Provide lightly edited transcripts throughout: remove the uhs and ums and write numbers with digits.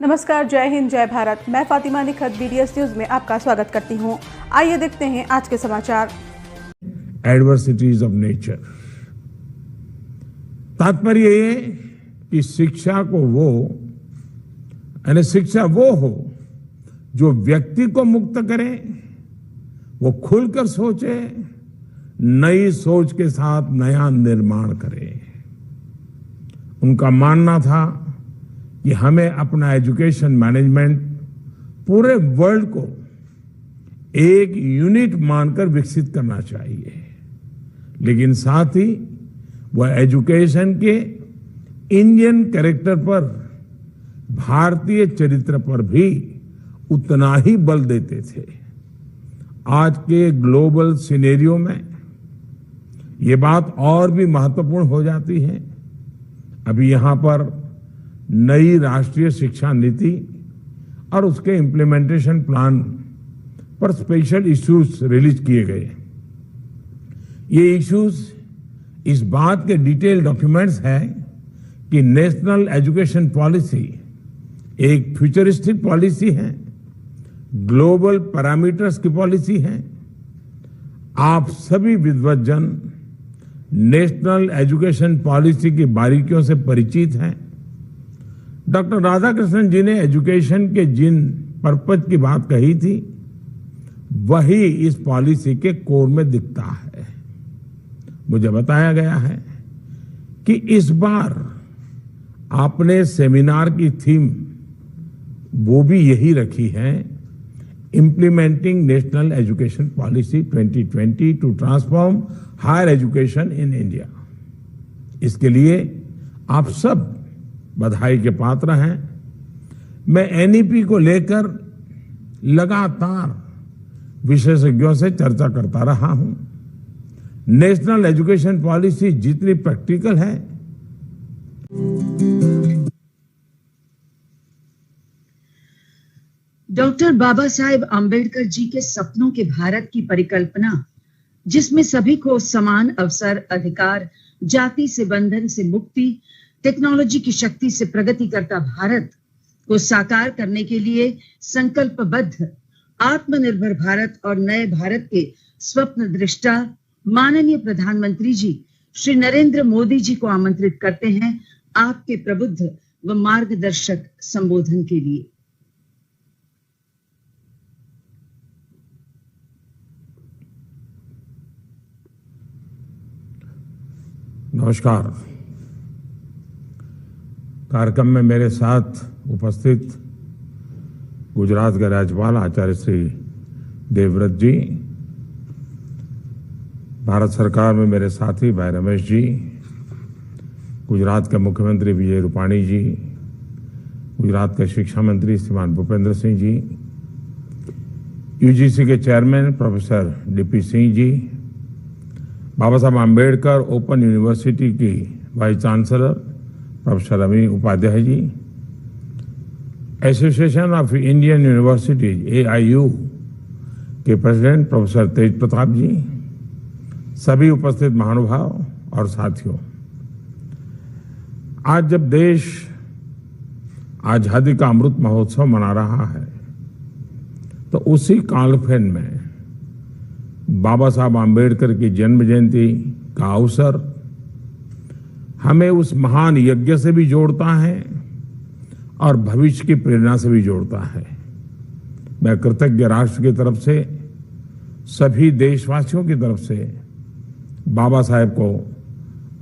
नमस्कार, जय हिंद, जय भारत। मैं फातिमा निखत BDS न्यूज में आपका स्वागत करती हूं। आइए देखते हैं आज के समाचार। एडवर्सिटीज ऑफ नेचर, तात्पर्य ये कि शिक्षा वो हो जो व्यक्ति को मुक्त करे, वो खुलकर सोचे, नई सोच के साथ नया निर्माण करे। उनका मानना था कि हमें अपना एजुकेशन मैनेजमेंट पूरे वर्ल्ड को एक यूनिट मानकर विकसित करना चाहिए, लेकिन साथ ही वह एजुकेशन के इंडियन कैरेक्टर पर, भारतीय चरित्र पर भी उतना ही बल देते थे। आज के ग्लोबल सिनेरियो में ये बात और भी महत्वपूर्ण हो जाती है। अभी यहां पर नई राष्ट्रीय शिक्षा नीति और उसके इम्प्लीमेंटेशन प्लान पर स्पेशल इश्यूज रिलीज किए गए। ये इश्यूज इस बात के डिटेल डॉक्यूमेंट्स हैं कि नेशनल एजुकेशन पॉलिसी एक फ्यूचरिस्टिक पॉलिसी है, ग्लोबल पैरामीटर्स की पॉलिसी है। आप सभी विद्वज्जन नेशनल एजुकेशन पॉलिसी की बारीकियों से परिचित हैं। डॉक्टर राधाकृष्णन जी ने एजुकेशन के जिन पर्पज की बात कही थी, वही इस पॉलिसी के कोर में दिखता है। मुझे बताया गया है कि इस बार आपने सेमिनार की थीम वो भी यही रखी है, implementing national education policy 2020 to transform higher education in India. इसके लिए आप सब बधाई के पात्र हैं। मैं NEP को लेकर लगातार विशेषज्ञों से चर्चा करता रहा हूं। नेशनल एजुकेशन पॉलिसी जितनी प्रैक्टिकल है, डॉक्टर बाबा साहेब आम्बेडकर जी के सपनों के भारत की परिकल्पना, जिसमें सभी को समान अवसर, अधिकार, जाति से बंधन से मुक्ति, टेक्नोलॉजी की शक्ति से प्रगति करता भारत को साकार करने के लिए संकल्पबद्ध आत्मनिर्भर भारत और नए भारत के स्वप्न दृष्टा माननीय प्रधानमंत्री जी श्री नरेंद्र मोदी जी को आमंत्रित करते हैं आपके प्रबुद्ध व मार्गदर्शक संबोधन के लिए। नमस्कार। कार्यक्रम में मेरे साथ उपस्थित गुजरात के राज्यपाल आचार्य श्री देवव्रत जी, भारत सरकार में मेरे साथी भाई रमेश जी, गुजरात के मुख्यमंत्री विजय रूपाणी जी, गुजरात के शिक्षा मंत्री श्रीमान भूपेंद्र सिंह जी, UGC के chairman professor DP Singh ji, Baba Saheb Ambedkar open university की vice chancellor professor Ami Upadhyay ji, association of Indian universities AIU के प्रेसिडेंट प्रोफेसर तेज प्रताप जी, सभी उपस्थित महानुभाव और साथियों, आज जब देश आजादी का अमृत महोत्सव मना रहा है, तो उसी कालखंड में बाबा साहब आम्बेडकर की जन्म जयंती का अवसर हमें उस महान यज्ञ से भी जोड़ता है और भविष्य की प्रेरणा से भी जोड़ता है। मैं कृतज्ञ राष्ट्र की तरफ से, सभी देशवासियों की तरफ से बाबा साहेब को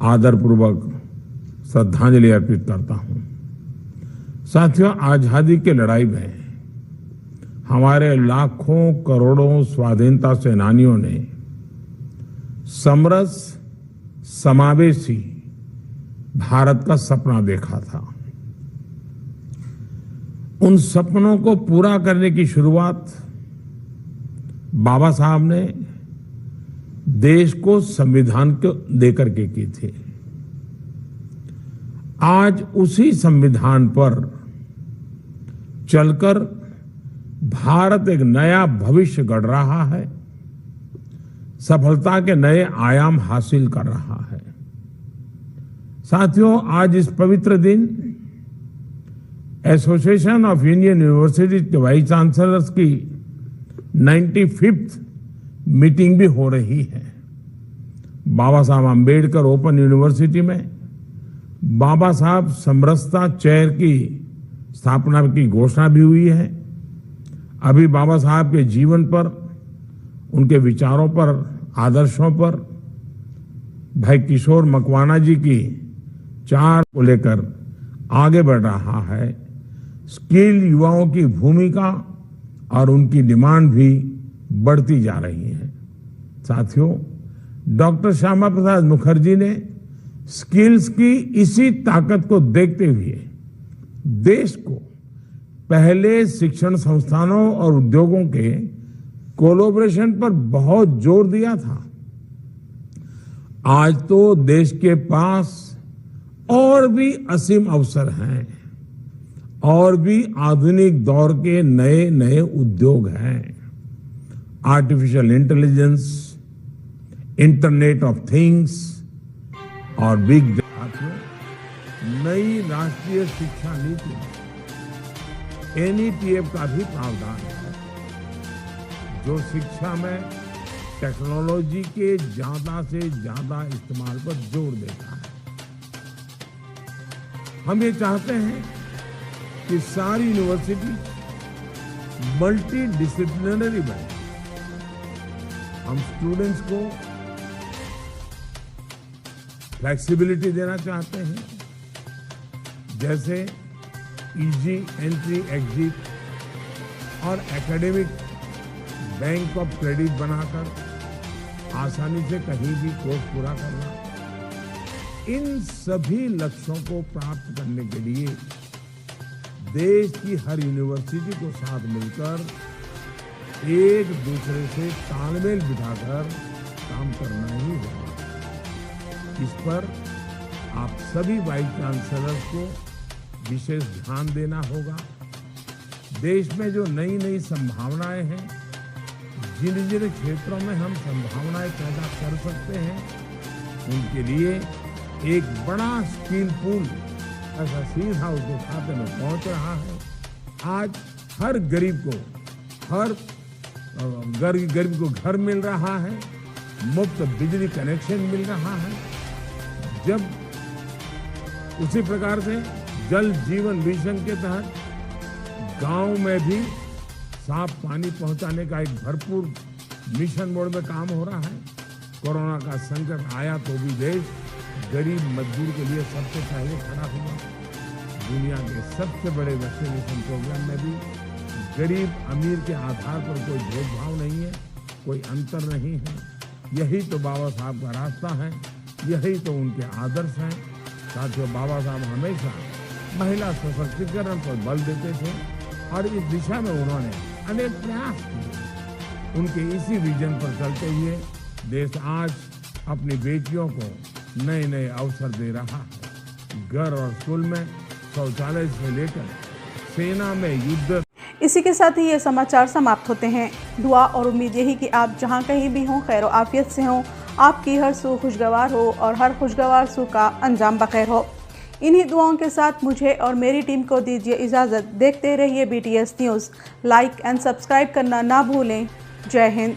आदरपूर्वक श्रद्धांजलि अर्पित करता हूं। साथियों, आजादी की लड़ाई में हमारे लाखों करोड़ों स्वाधीनता सेनानियों ने समरस समावेशी भारत का सपना देखा था। उन सपनों को पूरा करने की शुरुआत बाबा साहब ने देश को संविधान को देकर के की थी। आज उसी संविधान पर चलकर भारत एक नया भविष्य गढ़ रहा है, सफलता के नए आयाम हासिल कर रहा है। साथियों, आज इस पवित्र दिन एसोसिएशन ऑफ इंडियन यूनिवर्सिटीज के वाइस चांसलर्स की 95th मीटिंग भी हो रही है। बाबा साहब आम्बेडकर ओपन यूनिवर्सिटी में बाबा साहब समरसता चेयर की स्थापना की घोषणा भी हुई है। अभी बाबा साहब के जीवन पर, उनके विचारों पर, आदर्शों पर भाई किशोर मकवाना जी की 4 को लेकर आगे बढ़ रहा है। स्किल युवाओं की भूमिका और उनकी डिमांड भी बढ़ती जा रही है। साथियों, डॉक्टर श्यामा प्रसाद मुखर्जी ने स्किल्स की इसी ताकत को देखते हुए देश को पहले शिक्षण संस्थानों और उद्योगों के कोलैबोरेशन पर बहुत जोर दिया था। आज तो देश के पास और भी असीम अवसर हैं और भी आधुनिक दौर के नए नए उद्योग हैं। Artificial intelligence, internet of things और बिग डेटा। नई राष्ट्रीय शिक्षा नीति NEPF का भी प्रावधान है, जो शिक्षा में टेक्नोलॉजी के ज्यादा से ज्यादा इस्तेमाल पर जोर देता है। हम ये चाहते हैं कि सारी यूनिवर्सिटी मल्टी डिसिप्लिनरी बने। हम स्टूडेंट्स को फ्लेक्सिबिलिटी देना चाहते हैं, जैसे इजी एंट्री एग्जिट और एकेडमिक बैंक ऑफ क्रेडिट बनाकर आसानी से कहीं भी कोर्स पूरा करना। इन सभी लक्ष्यों को प्राप्त करने के लिए देश की हर यूनिवर्सिटी को साथ मिलकर एक दूसरे से तालमेल बिठाकर काम करना ही होगा। इस पर आप सभी वाइस चांसलर्स को विशेष ध्यान देना होगा। देश में जो नई नई संभावनाएं हैं, जिन जिन क्षेत्रों में हम संभावनाएं पैदा कर सकते हैं, उनके लिए एक बड़ा स्किल पूल ऐसा सीधा उसके खाते में पहुंच रहा है। आज हर गरीब को घर मिल रहा है, मुफ्त बिजली कनेक्शन मिल रहा है। जब उसी प्रकार से जल जीवन मिशन के तहत गांव में भी साफ पानी पहुंचाने का एक भरपूर मिशन मोड में काम हो रहा है। कोरोना का संकट आया तो भी देश गरीब मजदूर के लिए सबसे पहले खड़ा हुआ। दुनिया के सबसे बड़े वैक्सीनेशन प्रोग्राम में भी गरीब अमीर के आधार पर कोई भेदभाव नहीं है, कोई अंतर नहीं है। यही तो बाबा साहब का रास्ता है, यही तो उनके आदर्श हैं। साथियों, बाबा साहब हमेशा महिला सशक्तिकरण पर बल देते थे और इस दिशा में उन्होंने अनेक प्रयास किए। उनके इसी विजन पर चलते हुए देश आज अपनी बेटियों को नए नए अवसर दे रहा है। घर और स्कूल में शौचालय से लेकर सेना में युद्ध। इसी के साथ ही ये समाचार समाप्त होते हैं। दुआ और उम्मीद यही कि आप जहां कहीं भी हों, खैर आफियत से हों, आपकी हर सू खुशगवार हो और हर खुशगवार सू का अंजाम बखैर हो। इन्हीं दुआओं के साथ मुझे और मेरी टीम को दीजिए इजाज़त। देखते रहिए BTS news. Like and subscribe करना ना भूलें। जय हिंद।